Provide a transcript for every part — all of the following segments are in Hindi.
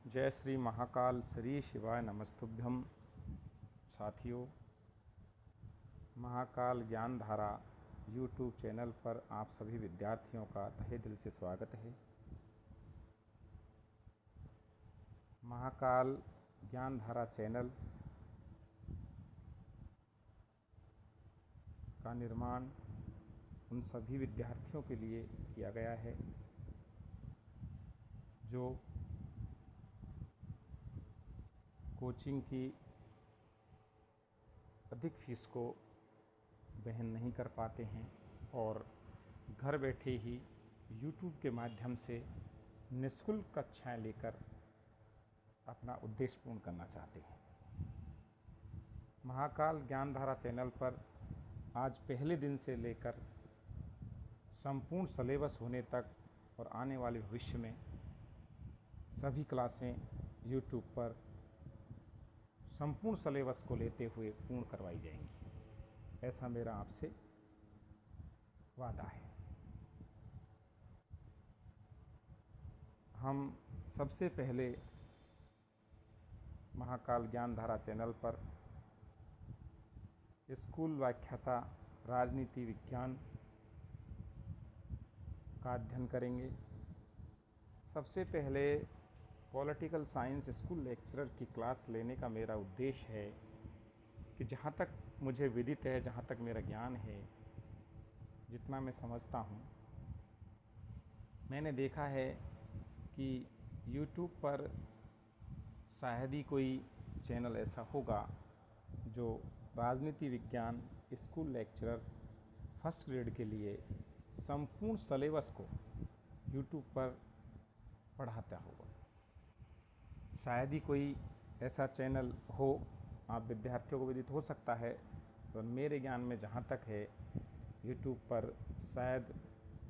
जय श्री महाकाल श्री शिवाय नमस्तुभ्यम। साथियों, महाकाल ज्ञान धारा यूट्यूब चैनल पर आप सभी विद्यार्थियों का तहे दिल से स्वागत है। महाकाल ज्ञान धारा चैनल का निर्माण उन सभी विद्यार्थियों के लिए किया गया है जो कोचिंग की अधिक फीस को वहन नहीं कर पाते हैं और घर बैठे ही YouTube के माध्यम से निःशुल्क कक्षाएं लेकर अपना उद्देश्य पूर्ण करना चाहते हैं। महाकाल ज्ञान धारा चैनल पर आज पहले दिन से लेकर संपूर्ण सिलेबस होने तक और आने वाले भविष्य में सभी क्लासें YouTube पर संपूर्ण सिलेबस को लेते हुए पूर्ण करवाई जाएंगी, ऐसा मेरा आपसे वादा है। हम सबसे पहले महाकाल ज्ञान धारा चैनल पर स्कूल व्याख्याता राजनीति विज्ञान का अध्ययन करेंगे। सबसे पहले पॉलिटिकल साइंस स्कूल लेक्चरर की क्लास लेने का मेरा उद्देश्य है कि जहाँ तक मुझे विदित है, जहाँ तक मेरा ज्ञान है, जितना मैं समझता हूँ, मैंने देखा है कि YouTube पर शायद ही कोई चैनल ऐसा होगा जो राजनीति विज्ञान स्कूल लेक्चरर फर्स्ट ग्रेड के लिए संपूर्ण सिलेबस को YouTube पर पढ़ाता होगा। शायद ही कोई ऐसा चैनल हो, आप विद्यार्थियों को विदित हो सकता है, तो मेरे ज्ञान में जहाँ तक है YouTube पर शायद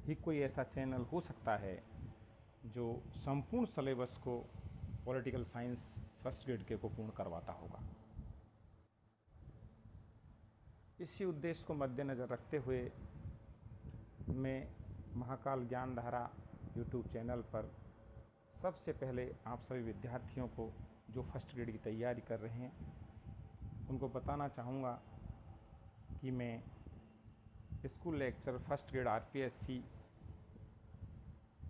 ही कोई ऐसा चैनल हो सकता है जो संपूर्ण सिलेबस को पॉलिटिकल साइंस फर्स्ट ग्रेड के को पूर्ण करवाता होगा। इसी उद्देश्य को मद्देनज़र रखते हुए मैं महाकाल ज्ञान धारा YouTube चैनल पर सबसे पहले आप सभी विद्यार्थियों को जो फर्स्ट ग्रेड की तैयारी कर रहे हैं उनको बताना चाहूँगा कि मैं school lecture first grade RPSC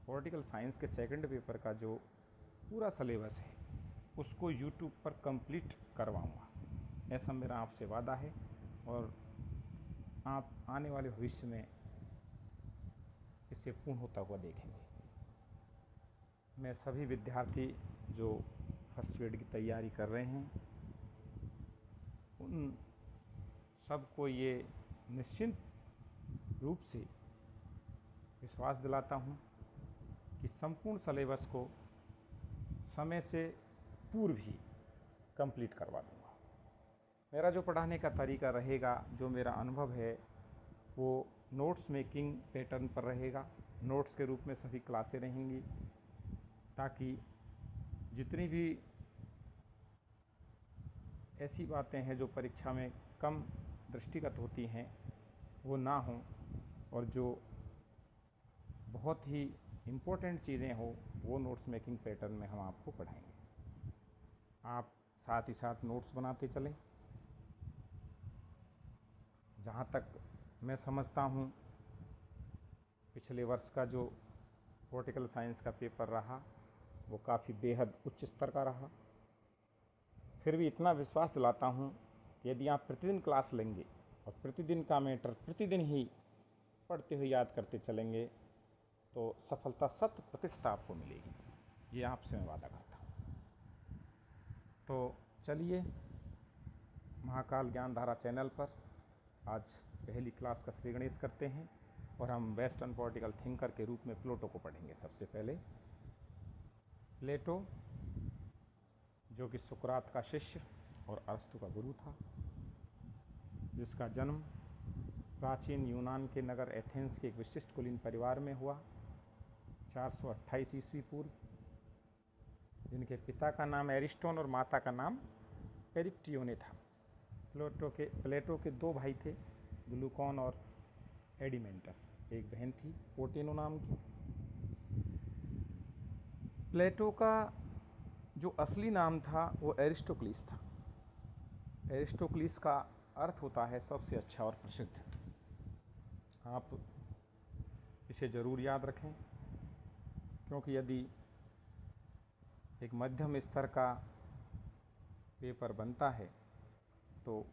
political science के सेकंड पेपर का जो पूरा सिलेबस है उसको YouTube पर कंप्लीट करवाऊँगा, ऐसा मेरा आपसे वादा है और आप आने वाले भविष्य में इसे पूर्ण होता हुआ देखेंगे। मैं सभी विद्यार्थी जो फर्स्ट ग्रेड की तैयारी कर रहे हैं उन सबको ये निश्चिंत रूप से विश्वास दिलाता हूँ कि संपूर्ण सिलेबस को समय से पूर्व ही कंप्लीट करवा दूँगा। मेरा जो पढ़ाने का तरीका रहेगा, जो मेरा अनुभव है, वो नोट्स मेकिंग पैटर्न पर रहेगा। नोट्स के रूप में सभी क्लासें रहेंगी ताकि जितनी भी ऐसी बातें हैं जो परीक्षा में कम दृष्टिगत होती हैं वो ना हों और जो बहुत ही इम्पोर्टेंट चीज़ें हो वो नोट्स मेकिंग पैटर्न में हम आपको पढ़ाएंगे। आप साथ ही साथ नोट्स बनाते चलें। जहाँ तक मैं समझता हूँ पिछले वर्ष का जो पॉलिटिकल साइंस का पेपर रहा वो काफ़ी बेहद उच्च स्तर का रहा। फिर भी इतना विश्वास दिलाता हूँ कि यदि आप प्रतिदिन क्लास लेंगे और प्रतिदिन का मैटर प्रतिदिन ही पढ़ते हुए याद करते चलेंगे तो सफलता 100% आपको मिलेगी, ये आपसे मैं वादा करता हूँ। तो चलिए महाकाल ज्ञान धारा चैनल पर आज पहली क्लास का श्री गणेश करते हैं और हम वेस्टर्न पॉलिटिकल थिंकर के रूप में प्लेटो को पढ़ेंगे। सबसे पहले प्लेटो, जो कि सुकरात का शिष्य और अरस्तु का गुरु था, जिसका जन्म प्राचीन यूनान के नगर एथेंस के एक विशिष्ट कुलीन परिवार में हुआ 428 ईस्वी पूर्व, जिनके पिता का नाम एरिस्टोन और माता का नाम पेरिप्टियोने था। प्लेटो के दो भाई थे, ग्लूकॉन और एडिमेंटस। एक बहन थी पोर्टिनो नाम की। प्लेटो का जो असली नाम था वो एरिस्टोक्लिस था। एरिस्टोक्लिस का अर्थ होता है सबसे अच्छा और प्रसिद्ध। आप इसे ज़रूर याद रखें, क्योंकि यदि एक मध्यम स्तर का पेपर बनता है तो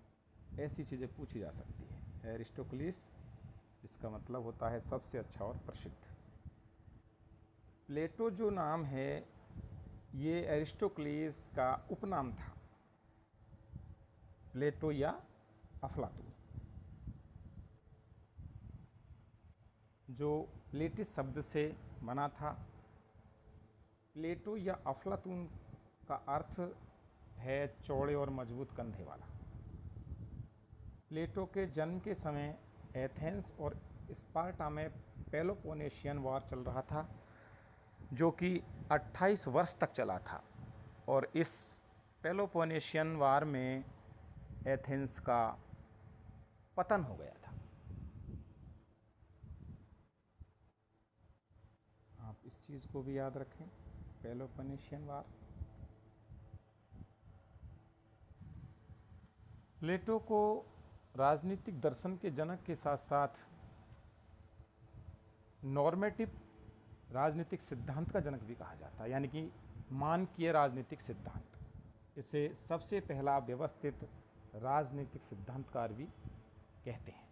ऐसी चीज़ें पूछी जा सकती है। एरिस्टोक्लिस, इसका मतलब होता है सबसे अच्छा और प्रसिद्ध। प्लेटो जो नाम है ये एरिस्टोक्लिस का उपनाम था। प्लेटो या अफलातून, जो प्लेटिस शब्द से बना था। प्लेटो या अफलातून का अर्थ है चौड़े और मजबूत कंधे वाला। प्लेटो के जन्म के समय एथेंस और स्पार्टा में पेलोपोनेशियन वार चल रहा था, जो कि 28 वर्ष तक चला था। और इस पेलोपोनेशियन वार में एथेंस का पतन हो गया था। आप इस चीज़ को भी याद रखें, पेलोपोनेशियन वार। प्लेटो को राजनीतिक दर्शन के जनक के साथ साथ नॉर्मेटिव राजनीतिक सिद्धांत का जनक भी कहा जाता है, यानी कि मानकीय राजनीतिक सिद्धांत। इसे सबसे पहला व्यवस्थित राजनीतिक सिद्धांतकार भी कहते हैं।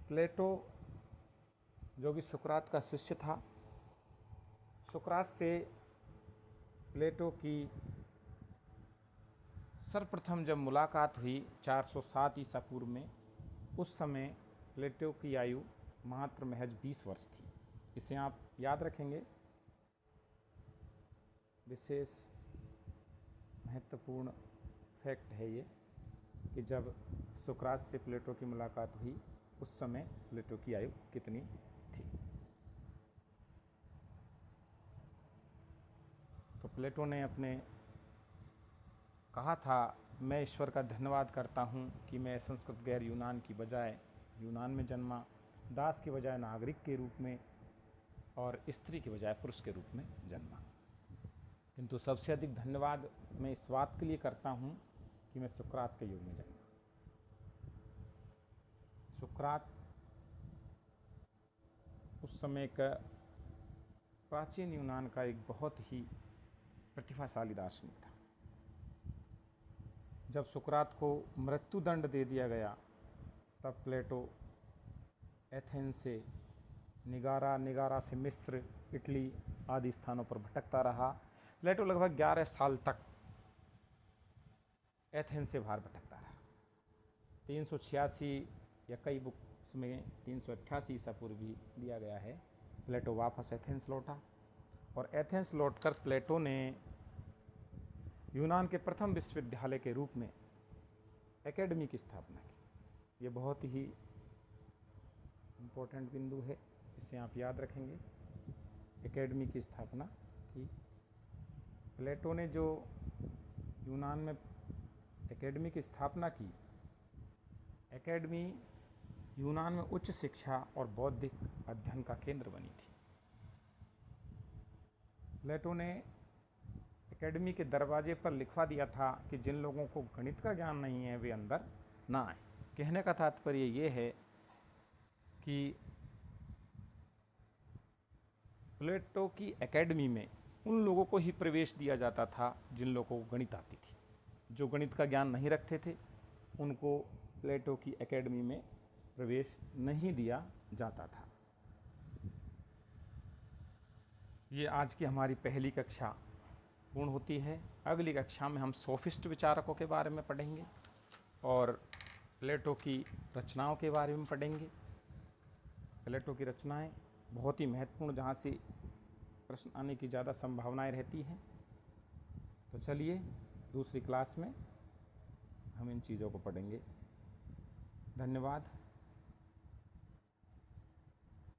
प्लेटो जो कि सुकरात का शिष्य था, सुकरात से प्लेटो की सर्वप्रथम जब मुलाकात हुई 407 ईसा पूर्व में, उस समय प्लेटो की आयु मात्र महज 20 वर्ष थी। इसे आप याद रखेंगे। विशेष महत्वपूर्ण फैक्ट है ये कि जब सुकरात से प्लेटो की मुलाकात हुई उस समय प्लेटो की आयु कितनी थी। तो प्लेटो ने अपने कहा था, मैं ईश्वर का धन्यवाद करता हूँ कि मैं संस्कृत गैर यूनान की बजाय यूनान में जन्मा, दास के बजाय नागरिक के रूप में और स्त्री के बजाय पुरुष के रूप में जन्मा। किंतु सबसे अधिक धन्यवाद मैं इस बात के लिए करता हूँ कि मैं सुकरात के युग में जन्मा। सुकरात उस समय का प्राचीन यूनान का एक बहुत ही प्रतिभाशाली दार्शनिक था। जब सुकरात को मृत्युदंड दे दिया गया तब प्लेटो एथेंस से निगारा से मिस्र, इटली आदि स्थानों पर भटकता रहा। प्लेटो लगभग 11 साल तक एथेंस से बाहर भटकता रहा। 386 या कई बुक्स में 388 ईसा पूर्व भी दिया गया है। प्लेटो वापस एथेंस लौटा और एथेंस लौटकर प्लेटो ने यूनान के प्रथम विश्वविद्यालय के रूप में एकेडमी की स्थापना की। ये बहुत ही इम्पोर्टेंट बिंदु है, इसे आप याद रखेंगे। एकेडमी की स्थापना की। प्लेटो ने जो यूनान में एकेडमी की स्थापना की, एकेडमी यूनान में उच्च शिक्षा और बौद्धिक अध्ययन का केंद्र बनी थी। प्लेटो ने एकेडमी के दरवाजे पर लिखवा दिया था कि जिन लोगों को गणित का ज्ञान नहीं है वे अंदर ना आए। कहने का तात्पर्य ये है कि प्लेटो की एकेडमी में उन लोगों को ही प्रवेश दिया जाता था जिन लोगों को गणित आती थी। जो गणित का ज्ञान नहीं रखते थे उनको प्लेटो की एकेडमी में प्रवेश नहीं दिया जाता था। ये आज की हमारी पहली कक्षा पूर्ण होती है। अगली कक्षा में हम सोफिस्ट विचारकों के बारे में पढ़ेंगे और प्लेटो की रचनाओं के बारे में पढ़ेंगे। प्लेटो की रचनाएं बहुत ही महत्वपूर्ण, जहाँ से प्रश्न आने की ज़्यादा संभावनाएं रहती हैं। तो चलिए दूसरी क्लास में हम इन चीज़ों को पढ़ेंगे। धन्यवाद।